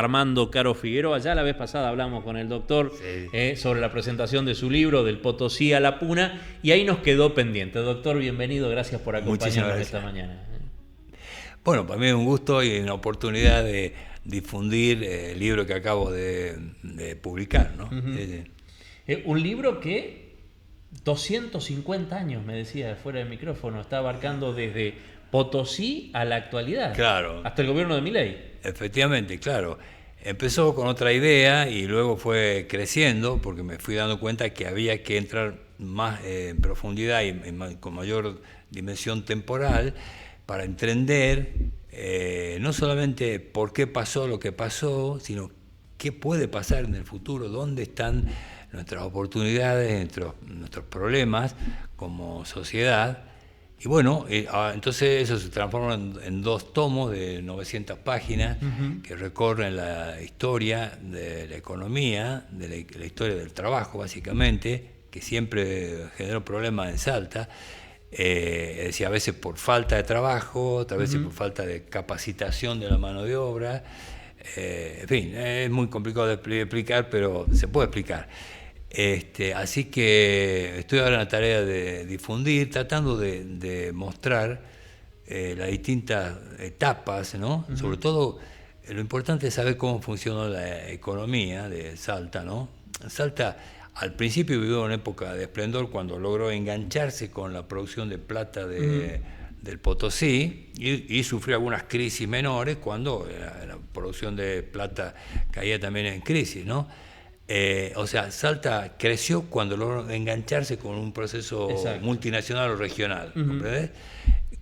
Armando Caro Figueroa. Ya la vez pasada hablamos con el doctor sobre la presentación de su libro, Del Potosí a la Puna, y ahí nos quedó pendiente. Doctor, bienvenido, gracias por acompañarnos esta mañana. Bueno, para mí es un gusto y una oportunidad de difundir el libro que acabo de publicar, ¿no? Un libro que 250 años, me decía fuera del micrófono, está abarcando desde Potosí a la actualidad. Claro. Hasta el gobierno de Milei. Efectivamente, claro. Empezó con otra idea y luego fue creciendo porque me fui dando cuenta que había que entrar más en profundidad y con mayor dimensión temporal para entender no solamente por qué pasó lo que pasó, sino qué puede pasar en el futuro, dónde están nuestras oportunidades, nuestros problemas como sociedad. Y bueno, entonces eso se transforma en 2 tomos de 900 páginas que recorren la historia de la economía, de la historia del trabajo básicamente, que siempre generó problemas en Salta. Es decir, a veces por falta de trabajo, otras veces por falta de capacitación de la mano de obra. En fin, es muy complicado de explicar, pero se puede explicar. Así que estoy ahora en la tarea de difundir, tratando de mostrar las distintas etapas, ¿no? Sobre todo, lo importante es saber cómo funcionó la economía de Salta, ¿no? Salta al principio vivió una época de esplendor cuando logró engancharse con la producción de plata del Potosí y sufrió algunas crisis menores cuando la producción de plata caía también en crisis, ¿no? O sea, Salta creció cuando logró engancharse con un proceso multinacional o regional, ¿comprendés?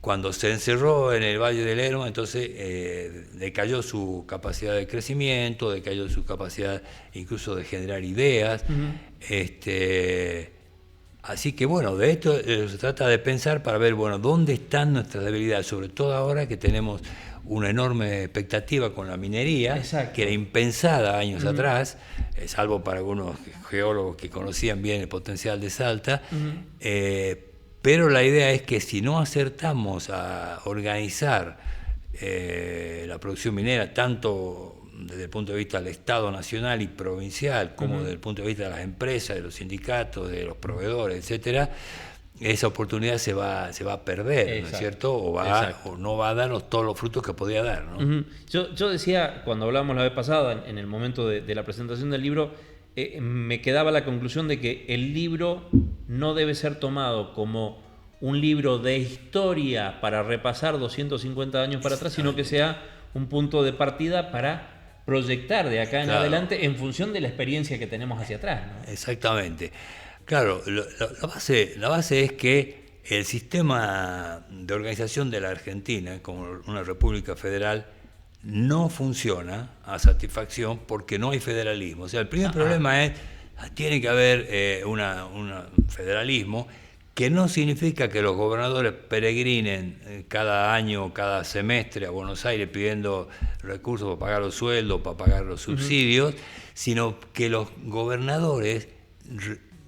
Cuando se encerró en el Valle del Lerma, entonces decayó su capacidad de crecimiento, decayó su capacidad incluso de generar ideas. Así que bueno, de esto se trata de pensar para ver, bueno, dónde están nuestras debilidades, sobre todo ahora que tenemos una enorme expectativa con la minería, que era impensada años atrás, salvo para algunos geólogos que conocían bien el potencial de Salta, pero la idea es que si no acertamos a organizar la producción minera, tanto desde el punto de vista del Estado nacional y provincial, como desde el punto de vista de las empresas, de los sindicatos, de los proveedores, etcétera, esa oportunidad se va a perder, ¿no es cierto? O no va a darnos todos los frutos que podía dar, ¿no? Yo decía, cuando hablamos la vez pasada, en el momento de la presentación del libro, me quedaba la conclusión de que el libro no debe ser tomado como un libro de historia para repasar 250 años para atrás, sino que sea un punto de partida para proyectar de acá en adelante en función de la experiencia que tenemos hacia atrás, ¿no? Exactamente. Claro, la base es que el sistema de organización de la Argentina, como una república federal, no funciona a satisfacción porque no hay federalismo. O sea, el primer problema es, tiene que haber un federalismo, que no significa que los gobernadores peregrinen cada año, cada semestre a Buenos Aires pidiendo recursos para pagar los sueldos, para pagar los subsidios, sino que los gobernadores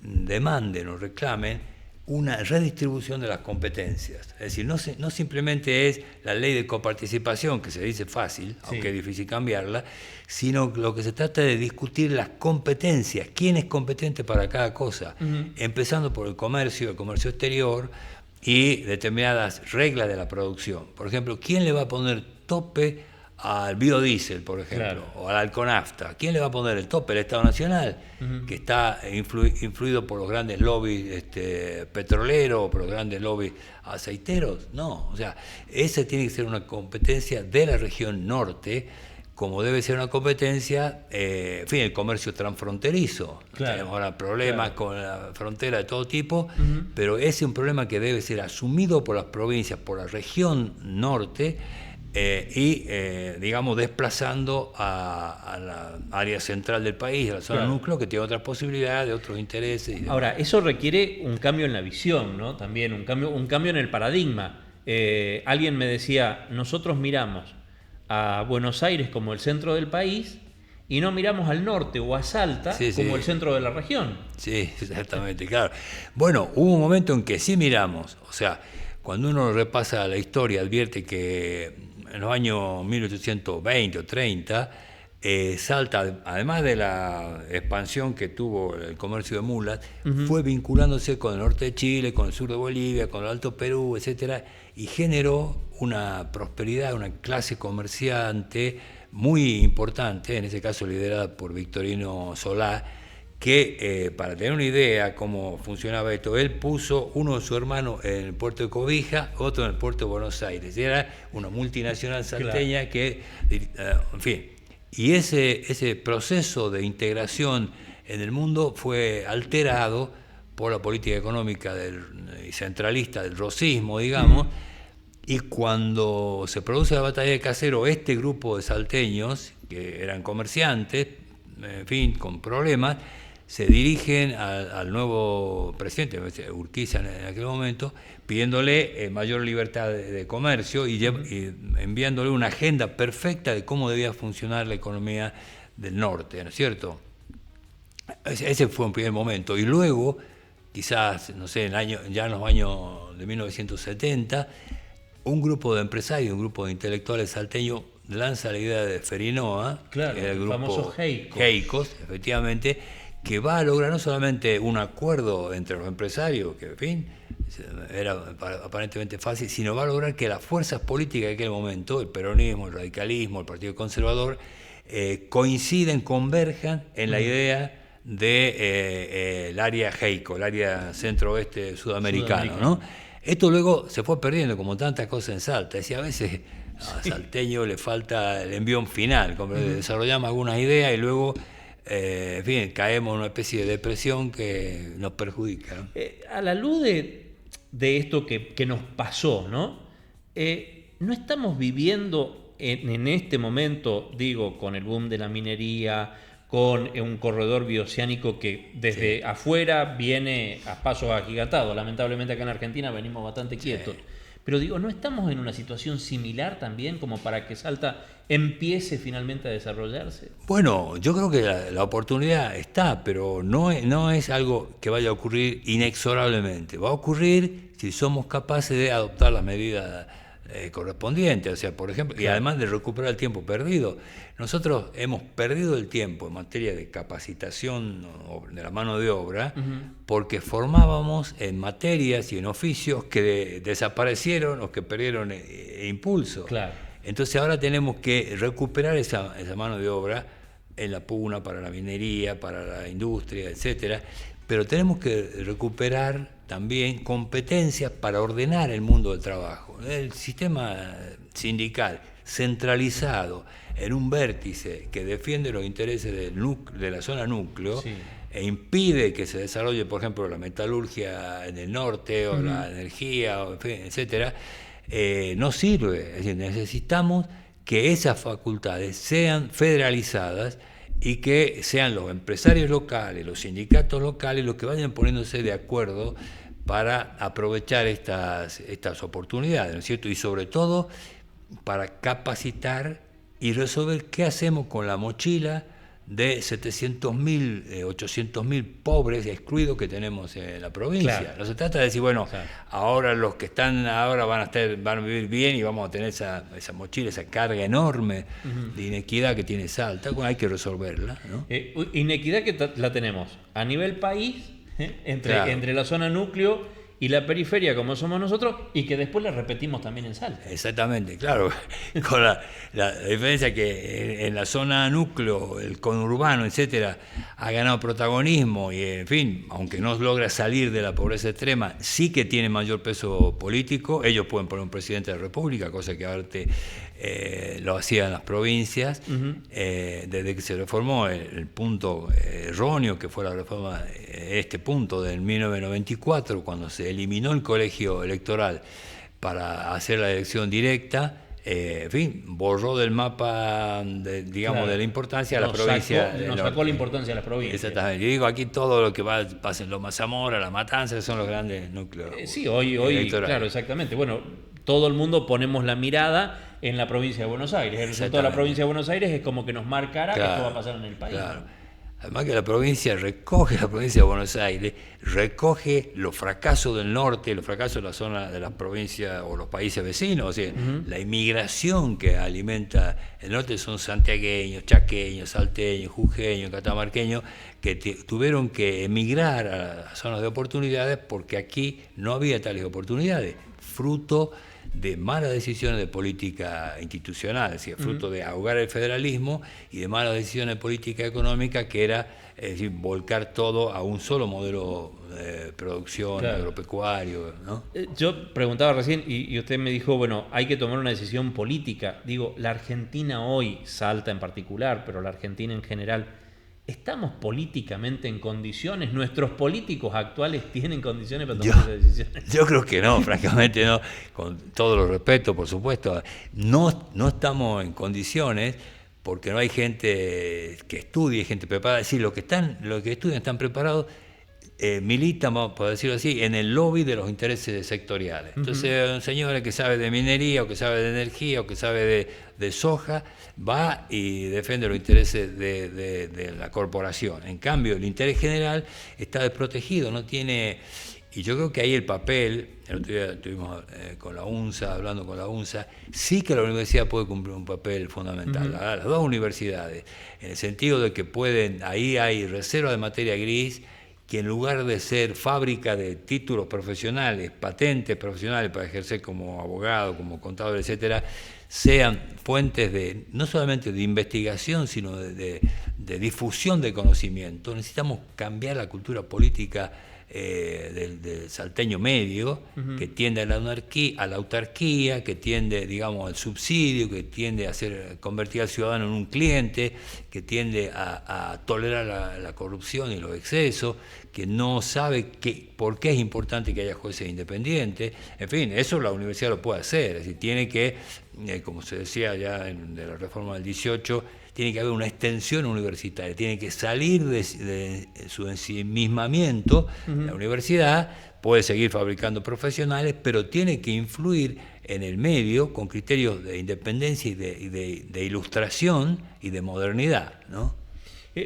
demanden o reclamen una redistribución de las competencias. Es decir, no simplemente es la ley de coparticipación, que se dice fácil, aunque es difícil cambiarla, sino lo que se trata de discutir las competencias, quién es competente para cada cosa, empezando por el comercio exterior y determinadas reglas de la producción. Por ejemplo, ¿quién le va a poner tope al biodiesel, por ejemplo, o al alconafta? ¿Quién le va a poner el tope? El Estado Nacional, que está influido por los grandes lobbies petroleros, por los grandes lobbies aceiteros. No, o sea, esa tiene que ser una competencia de la región norte, como debe ser una competencia, en fin, el comercio transfronterizo. Tenemos ahora problemas con la frontera de todo tipo, pero ese es un problema que debe ser asumido por las provincias, por la región norte, digamos, desplazando a la área central del país, a la zona núcleo, que tiene otras posibilidades, otros intereses. Ahora, eso requiere un cambio en la visión, ¿no? También un cambio en el paradigma. Alguien me decía, nosotros miramos a Buenos Aires como el centro del país y no miramos al norte o a Salta como el centro de la región. Sí, exactamente, claro. Bueno, hubo un momento en que sí miramos, o sea, cuando uno repasa la historia advierte que en los años 1820 o 30 Salta, además de la expansión que tuvo el comercio de mulas, fue vinculándose con el norte de Chile, con el sur de Bolivia, con el Alto Perú, etcétera, y generó una prosperidad, una clase comerciante muy importante, en ese caso liderada por Victorino Solá, que para tener una idea cómo funcionaba esto, él puso uno de sus hermanos en el puerto de Cobija, otro en el puerto de Buenos Aires, y era una multinacional salteña que, en fin. Y ese proceso de integración en el mundo fue alterado por la política económica y centralista del rosismo, digamos, y cuando se produce la batalla de Caseros, este grupo de salteños, que eran comerciantes, en fin, con problemas, se dirigen al nuevo presidente, Urquiza en aquel momento, pidiéndole mayor libertad de comercio y enviándole una agenda perfecta de cómo debía funcionar la economía del norte, ¿no es cierto? Ese fue un primer momento. Y luego, quizás, no sé, ya en los años de 1970, un grupo de empresarios, un grupo de intelectuales salteños lanza la idea de Ferinoa, claro, que era el el grupo famoso Heicos, efectivamente, que va a lograr no solamente un acuerdo entre los empresarios, que en fin, era aparentemente fácil, sino va a lograr que las fuerzas políticas de aquel momento, el peronismo, el radicalismo, el Partido Conservador, coinciden, converjan en la idea de el área Heico, el área centro-oeste sudamericano, ¿no? Esto luego se fue perdiendo, como tantas cosas en Salta. Decía, a veces a Salteño le falta el envión final, como desarrollamos algunas ideas y luego, en fin, caemos en una especie de depresión que nos perjudica, ¿no? A la luz de esto que nos pasó, ¿no? No estamos viviendo en este momento, digo, con el boom de la minería, con un corredor bioceánico que desde afuera viene a pasos agigantados. Lamentablemente acá en Argentina venimos bastante quietos. Pero digo, ¿no estamos en una situación similar también como para que Salta empiece finalmente a desarrollarse? Bueno, yo creo que la oportunidad está, pero no es algo que vaya a ocurrir inexorablemente. Va a ocurrir si somos capaces de adoptar las medidas correspondientes, o sea, por ejemplo, claro. Y además de recuperar el tiempo perdido. Nosotros hemos perdido el tiempo en materia de capacitación de la mano de obra porque formábamos en materias y en oficios que desaparecieron o que perdieron impulso. Claro. Entonces ahora tenemos que recuperar esa mano de obra en la puna, para la minería, para la industria, etcétera, pero tenemos que recuperar también competencias para ordenar el mundo del trabajo. El sistema sindical centralizado en un vértice que defiende los intereses de la zona núcleo, sí, e impide que se desarrolle, por ejemplo, la metalurgia en el norte o la energía, o en fin, etcétera, no sirve. Es decir, necesitamos que esas facultades sean federalizadas y que sean los empresarios locales, los sindicatos locales, los que vayan poniéndose de acuerdo para aprovechar estas oportunidades, ¿no es cierto? Y sobre todo para capacitar y resolver qué hacemos con la mochila de 700.000, 800.000 pobres excluidos que tenemos en la provincia. Claro. No se trata de decir, bueno, claro, ahora los que están ahora van a vivir bien y vamos a tener esa mochila, esa carga enorme de inequidad que tiene Salta. Bueno, hay que resolverla, ¿no? Inequidad que la tenemos a nivel país, entre la zona núcleo y la periferia, como somos nosotros, y que después la repetimos también en Salta. Exactamente, claro. Con la diferencia que en la zona núcleo, el conurbano, etcétera, ha ganado protagonismo y, en fin, aunque no logra salir de la pobreza extrema, sí que tiene mayor peso político. Ellos pueden poner un presidente de la República, cosa que antes lo hacían las provincias. Desde que se reformó el punto erróneo, que fue la reforma, este punto del 1994, cuando se eliminó el colegio electoral para hacer la elección directa, en fin, borró del mapa, digamos, claro, de la importancia a la provincia. Nos sacó la importancia a las provincias. Exactamente. Yo digo, aquí todo lo que pasa en Loma Zamora, La Matanza, son los grandes núcleos. Sí, hoy claro, exactamente. Bueno, todo el mundo ponemos la mirada en la provincia de Buenos Aires. El resultado de la provincia de Buenos Aires es como que nos marcará, claro, que esto va a pasar en el país. Claro. Además que la provincia de Buenos Aires, recoge los fracasos del norte, los fracasos de la zona de las provincias o los países vecinos, o sea, la inmigración que alimenta el norte son santiagueños, chaqueños, salteños, jujeños, catamarqueños, que tuvieron que emigrar a las zonas de oportunidades porque aquí no había tales oportunidades, fruto de malas decisiones de política institucional, es decir, fruto de ahogar el federalismo y de malas decisiones de política económica, que era, es decir, volcar todo a un solo modelo de producción, claro, agropecuario, ¿no? Yo preguntaba recién y usted me dijo, bueno, hay que tomar una decisión política. Digo, la Argentina hoy, Salta en particular, pero la Argentina en general, ¿estamos políticamente en condiciones? ¿Nuestros políticos actuales tienen condiciones para tomar esas decisiones? Yo creo que no, francamente no, con todo los respeto, por supuesto. No estamos en condiciones porque no hay gente que estudie, gente preparada. Es decir, los que estudian están preparados, militan, por decirlo así, en el lobby de los intereses sectoriales. Entonces, un señor que sabe de minería, o que sabe de energía, o que sabe de soja, va y defiende los intereses de la corporación. En cambio, el interés general está desprotegido, no tiene... Y yo creo que ahí el papel, el otro día estuvimos con la UNSA, hablando con la UNSA, sí que la universidad puede cumplir un papel fundamental, las dos universidades, en el sentido de que ahí hay reserva de materia gris, que en lugar de ser fábrica de títulos profesionales, patentes profesionales para ejercer como abogado, como contador, etcétera, sean fuentes no solamente de investigación, sino de difusión de conocimiento. Necesitamos cambiar la cultura política del salteño medio, que tiende a la autarquía, que tiende, digamos, al subsidio, que tiende a convertir al ciudadano en un cliente, que tiende a tolerar la corrupción y los excesos, que no sabe por qué es importante que haya jueces independientes. En fin, eso la universidad lo puede hacer, es decir, tiene que, como se decía ya de la reforma del 18, tiene que haber una extensión universitaria, tiene que salir de su ensimismamiento. La universidad puede seguir fabricando profesionales, pero tiene que influir en el medio con criterios de independencia y de ilustración y de modernidad, ¿no?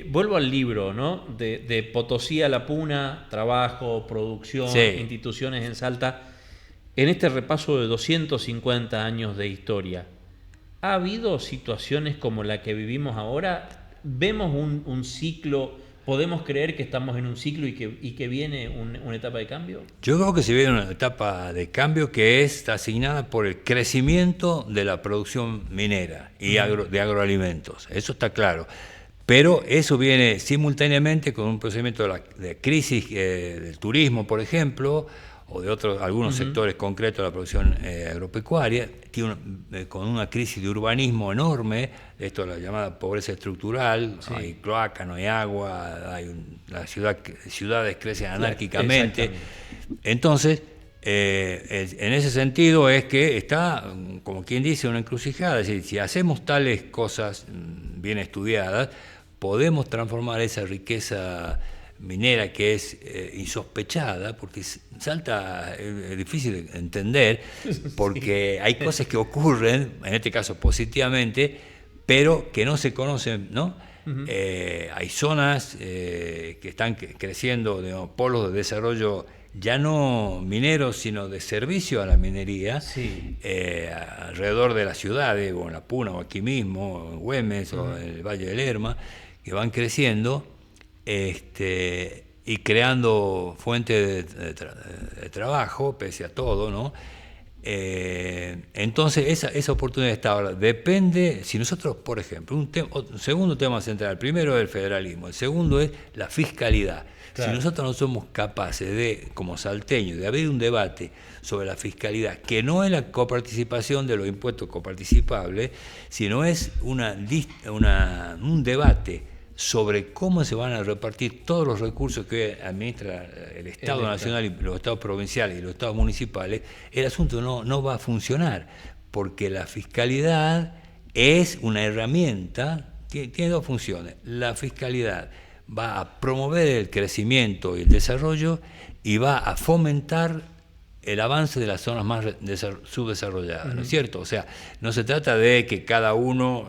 Vuelvo al libro, ¿no? De Potosí a La Puna, trabajo, producción, sí, instituciones en Salta. En este repaso de 250 años de historia, ¿ha habido situaciones como la que vivimos ahora? ¿Vemos un ciclo? ¿Podemos creer que estamos en un ciclo y que viene una etapa de cambio? Yo creo que se viene una etapa de cambio que está asignada por el crecimiento de la producción minera y de agroalimentos. Eso está claro. Pero eso viene simultáneamente con un procedimiento de crisis del turismo, por ejemplo, o de algunos sectores concretos de la producción agropecuaria, con una crisis de urbanismo enorme, esto es la llamada pobreza estructural, sí, no hay cloaca, no hay agua, las ciudades crecen anárquicamente. Entonces, en ese sentido es que está, como quien dice, una encrucijada, es decir, si hacemos tales cosas bien estudiadas, podemos transformar esa riqueza minera que es insospechada, porque Salta es difícil de entender, porque hay cosas que ocurren, en este caso positivamente, pero que no se conocen, ¿no? Hay zonas que están creciendo, digamos, polos de desarrollo ya no mineros, sino de servicio a la minería, sí, alrededor de las ciudades, o en La Puna, o aquí mismo, en Güemes, o en el Valle del Lerma, que van creciendo y creando fuentes de trabajo, pese a todo, ¿no? Entonces, esa oportunidad está ahora. Depende, si nosotros, por ejemplo, un segundo tema central, primero es el federalismo, el segundo es la fiscalidad. Claro. Si nosotros no somos capaces como salteños, de abrir un debate sobre la fiscalidad, que no es la coparticipación de los impuestos coparticipables, sino es un debate sobre cómo se van a repartir todos los recursos que administra el Estado Nacional y los Estados provinciales y los Estados municipales, el asunto no va a funcionar, porque la fiscalidad es una herramienta, tiene dos funciones. La fiscalidad va a promover el crecimiento y el desarrollo y va a fomentar el avance de las zonas más subdesarrolladas, ¿no es cierto? O sea, no se trata de que cada uno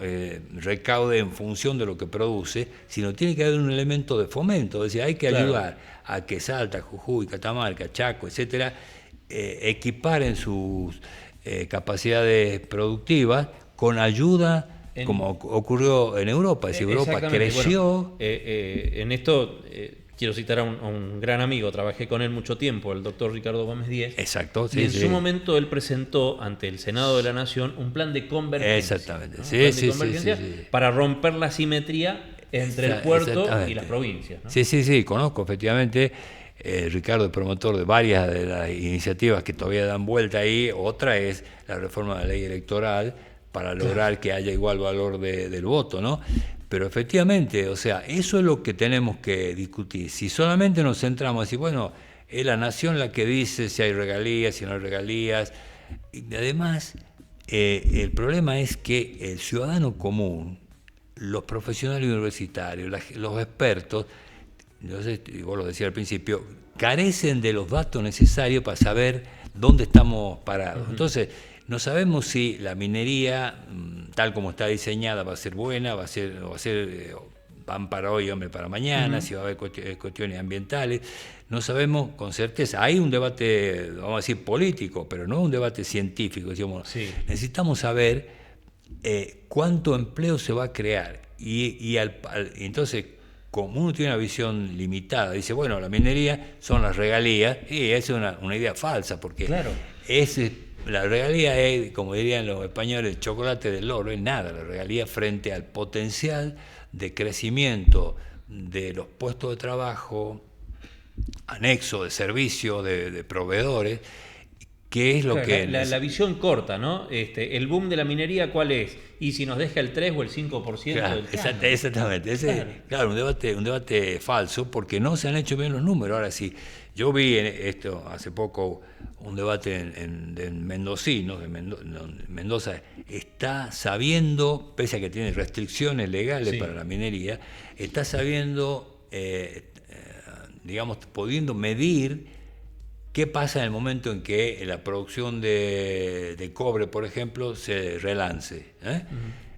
recaude en función de lo que produce, sino tiene que haber un elemento de fomento, es decir, hay que ayudar a que Salta, Jujuy, Catamarca, Chaco, etcétera, equiparen sus capacidades productivas con ayuda, como ocurrió en Europa. Es decir, Europa creció. Bueno, en esto quiero citar a un gran amigo, trabajé con él mucho tiempo, el doctor Ricardo Gómez Díez. Exacto, sí. Y en su momento él presentó ante el Senado de la Nación un plan de convergencia. Exactamente, ¿no? Sí. Para romper la simetría entre el puerto y las provincias, ¿no? Sí, conozco efectivamente. Ricardo es promotor de varias de las iniciativas que todavía dan vuelta ahí. Otra es la reforma de la ley electoral para lograr que haya igual valor del voto, ¿no? Pero efectivamente, o sea, eso es lo que tenemos que discutir. Si solamente nos centramos y bueno, es la nación la que dice si hay regalías, si no hay regalías. Y además, el problema es que el ciudadano común, los profesionales universitarios, los expertos, no sé, vos lo decías al principio, carecen de los datos necesarios para saber dónde estamos parados. Entonces, no sabemos si la minería, tal como está diseñada, va a ser buena, va a ser pan para hoy, hambre para mañana, si va a haber cuestiones ambientales. No sabemos con certeza. Hay un debate, vamos a decir, político, pero no un debate científico. Digamos. Sí. Necesitamos saber cuánto empleo se va a crear. Y entonces, como uno tiene una visión limitada, dice, bueno, la minería son las regalías, y es una idea falsa, porque la regalía es, como dirían los españoles, el chocolate del oro, es nada, la regalía frente al potencial de crecimiento de los puestos de trabajo, anexo de servicio, de proveedores, que es lo que... La visión corta, ¿no? El boom de la minería, ¿cuál es? Y si nos deja el 3 o el 5% del cambio. Exactamente. Claro, un debate falso, porque no se han hecho bien los números. Ahora sí, yo vi esto hace poco un debate en mendocinos, Mendoza está sabiendo, pese a que tiene restricciones legales para la minería, está sabiendo, digamos, pudiendo medir qué pasa en el momento en que la producción de cobre, por ejemplo, se relance.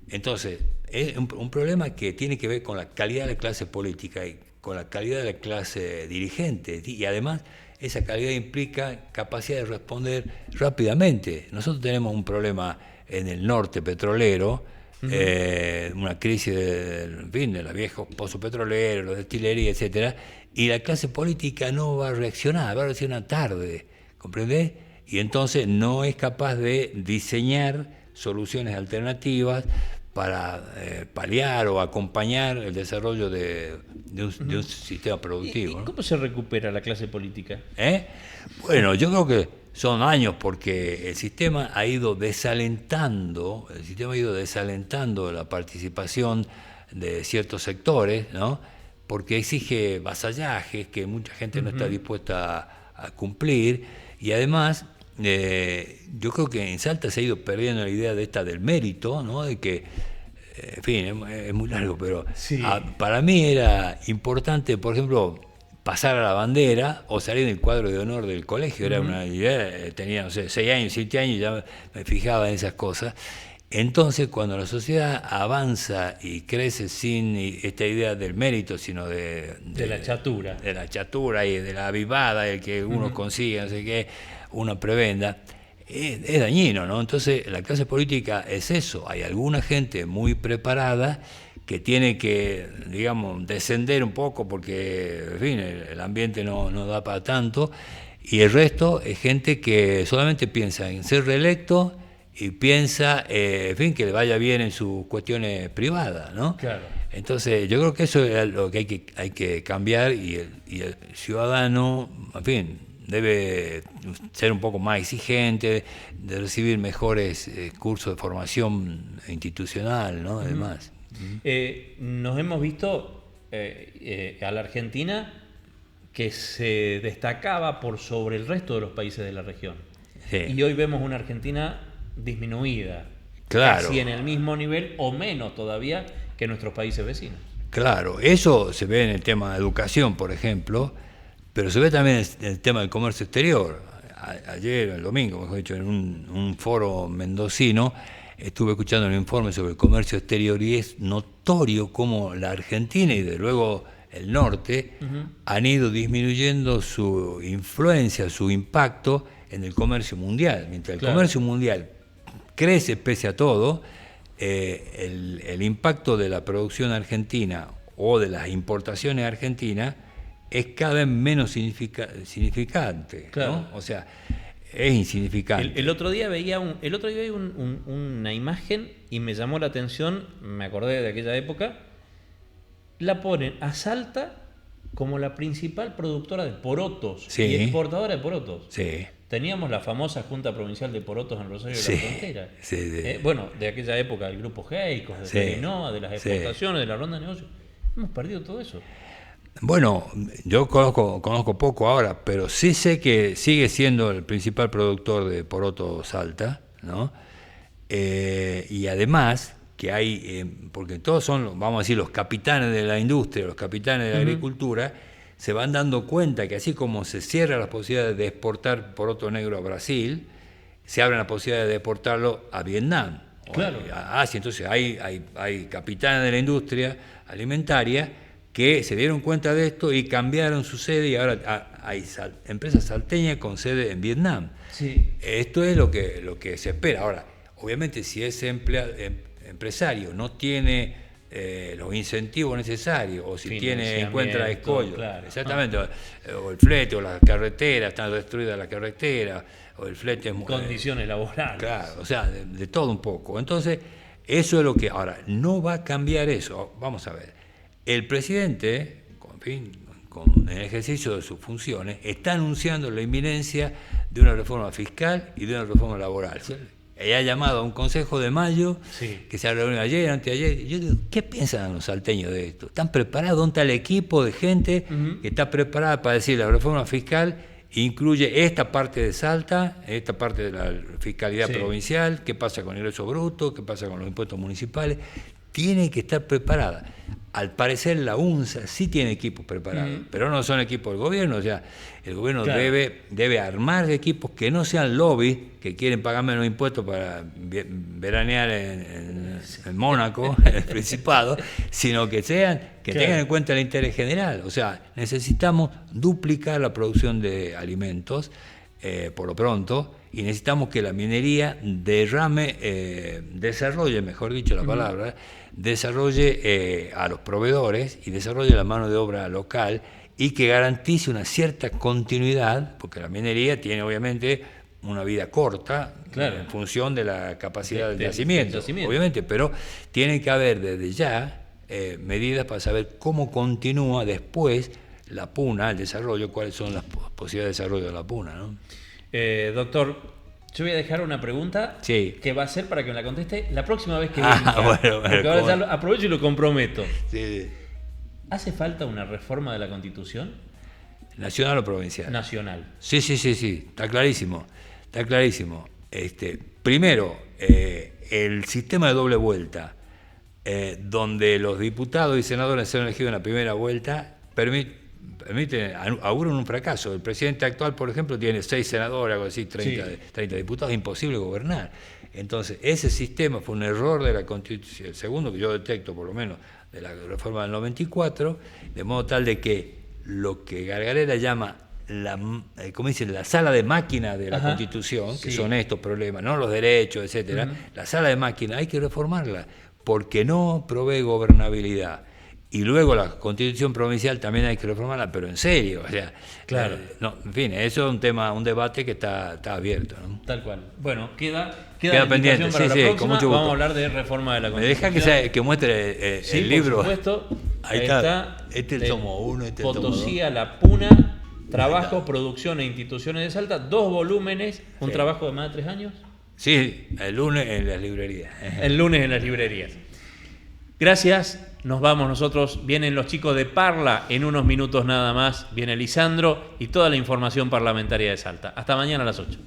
Entonces, es un problema que tiene que ver con la calidad de la clase política y con la calidad de la clase dirigente, y además esa calidad implica capacidad de responder rápidamente. Nosotros tenemos un problema en el norte petrolero, una crisis de los viejos pozos petroleros, los destilerías, etcétera, y la clase política no va a reaccionar tarde, ¿comprendés? Y entonces no es capaz de diseñar soluciones alternativas para paliar o acompañar el desarrollo de un sistema productivo. ¿Y cómo se recupera la clase política? Bueno, yo creo que son años, porque el sistema ha ido desalentando la participación de ciertos sectores, ¿no? Porque exige vasallajes que mucha gente no está dispuesta a cumplir, y además yo creo que en Salta se ha ido perdiendo la idea del mérito, ¿no? De que, en fin, es muy largo, pero para mí era importante, por ejemplo, pasar a la bandera o salir en el cuadro de honor del colegio. Era una idea, tenía, no sé, 6 años, 7 años, ya me fijaba en esas cosas. Entonces, cuando la sociedad avanza y crece sin esta idea del mérito, sino de la chatura. De la chatura y de la avivada, el que uno consigue, no sé qué, una prebenda, es dañino, ¿no? Entonces, la clase política es eso. Hay alguna gente muy preparada que tiene que, digamos, descender un poco porque, en fin, el ambiente no da para tanto, y el resto es gente que solamente piensa en ser reelecto y piensa, en fin, que le vaya bien en sus cuestiones privadas, ¿no? Claro. Entonces, yo creo que eso es lo que hay que cambiar, y el ciudadano, en fin, debe ser un poco más exigente, de recibir mejores cursos de formación institucional, ¿no? Además. Nos hemos visto a la Argentina que se destacaba por sobre el resto de los países de la región. Y hoy vemos una Argentina disminuida, casi en el mismo nivel o menos todavía que nuestros países vecinos. Claro, eso se ve en el tema de educación, por ejemplo, pero se ve también en el tema del comercio exterior. ayer, el domingo, mejor dicho, en un foro mendocino, estuve escuchando un informe sobre el comercio exterior y es notorio cómo la Argentina y de luego el norte han ido disminuyendo su influencia, su impacto en el comercio mundial. Mientras el comercio mundial crece pese a todo, el impacto de la producción argentina o de las importaciones argentinas es cada vez menos significante, ¿no? O sea, es insignificante. El otro día veía una imagen y me llamó la atención, me acordé de aquella época. La ponen a Salta como la principal productora de porotos y exportadora de porotos. Sí. Teníamos la famosa Junta Provincial de Porotos en Rosario de la Frontera. Bueno, de aquella época, el grupo Geicos, de Perinoa, de las exportaciones, de la ronda de negocios. Hemos perdido todo eso. Bueno, yo conozco poco ahora, pero sí sé que sigue siendo el principal productor de porotos Salta, ¿no? Y además que hay, porque todos son, vamos a decir, los capitanes de la industria, los capitanes de la agricultura, se van dando cuenta que así como se cierran las posibilidades de exportar poroto negro a Brasil, se abren las posibilidades de exportarlo a Vietnam, a Asia. Entonces hay capitanes de la industria alimentaria que se dieron cuenta de esto y cambiaron su sede y ahora hay empresas salteñas con sede en Vietnam. Sí. Esto es lo que se espera. Ahora, obviamente si ese empresario no tiene los incentivos necesarios, o si encuentra escollos, exactamente, o el flete, o la carretera, está destruida la carretera, o el flete... Condiciones laborales. Claro, o sea, de todo un poco. Entonces, eso es lo que... Ahora, no va a cambiar eso. Vamos a ver. El presidente, con el ejercicio de sus funciones, está anunciando la inminencia de una reforma fiscal y de una reforma laboral. Ella ha llamado a un consejo de mayo que se ha reunido ayer, anteayer. Yo digo, ¿qué piensan los salteños de esto? ¿Están preparados? ¿Dónde está el equipo de gente que está preparada para decir la reforma fiscal incluye esta parte de Salta, esta parte de la fiscalidad provincial, qué pasa con el ingreso bruto, qué pasa con los impuestos municipales? Tiene que estar preparada. Al parecer la UNSA sí tiene equipos preparados, pero no son equipos del gobierno. O sea, el gobierno debe armar equipos que no sean lobby, que quieren pagar menos impuestos para veranear en Mónaco, en el Principado, sino que tengan en cuenta el interés general. O sea, necesitamos duplicar la producción de alimentos, por lo pronto, y necesitamos que la minería desarrolle, mejor dicho la palabra, desarrolle a los proveedores y desarrolle la mano de obra local y que garantice una cierta continuidad, porque la minería tiene obviamente una vida corta en función de la capacidad del yacimiento, obviamente, pero tiene que haber desde ya medidas para saber cómo continúa después la puna, el desarrollo, cuáles son las posibilidades de desarrollo de la puna, ¿no? Doctor, yo voy a dejar una pregunta que va a ser para que me la conteste la próxima vez que venga. Porque ahora ya aprovecho y lo comprometo. ¿Hace falta una reforma de la Constitución? ¿Nacional o provincial? Nacional. Sí, está clarísimo. Primero, el sistema de doble vuelta, donde los diputados y senadores son elegidos en la primera vuelta, auguran un fracaso. El presidente actual, por ejemplo, tiene 6 senadores, algo así, 30 diputados, es imposible gobernar. Entonces, ese sistema fue un error de la Constitución, el segundo que yo detecto, por lo menos, de la reforma del 94, de modo tal de que lo que Gargarella llama la sala de máquina de la Constitución, que son estos problemas, no los derechos, etcétera, la sala de máquina hay que reformarla, porque no provee gobernabilidad. Y luego la Constitución provincial también hay que reformarla, pero en serio, o sea, en fin, eso es un tema, un debate que está abierto, ¿no? Tal cual. Bueno, queda pendiente, para la próxima. Con mucho gusto. Vamos a hablar de reforma de la Constitución. Me deja que muestre el libro. Por supuesto. Ahí está. Este es el tomo 1, este es el tomo 2. Potosí a la Puna, trabajo, producción e instituciones de Salta, 2 volúmenes, un trabajo de más de 3 años. Sí, el lunes en las librerías. El lunes en las librerías. Gracias. Nos vamos nosotros, vienen los chicos de Parla en unos minutos nada más, viene Lisandro y toda la información parlamentaria de Salta. Hasta mañana a las 8.